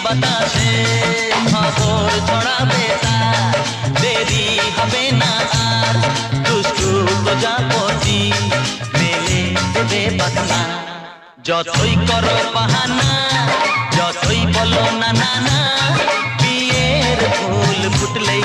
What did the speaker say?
বাতাসে খবর ছড়াবে তার, দেরি হবে না আর, দুষ্টু প্রজাপতি মেলে দেবে বাধা। যতই করো বাহানা, যতই বলো না না না, বিয়ের ফুল ফুটলেই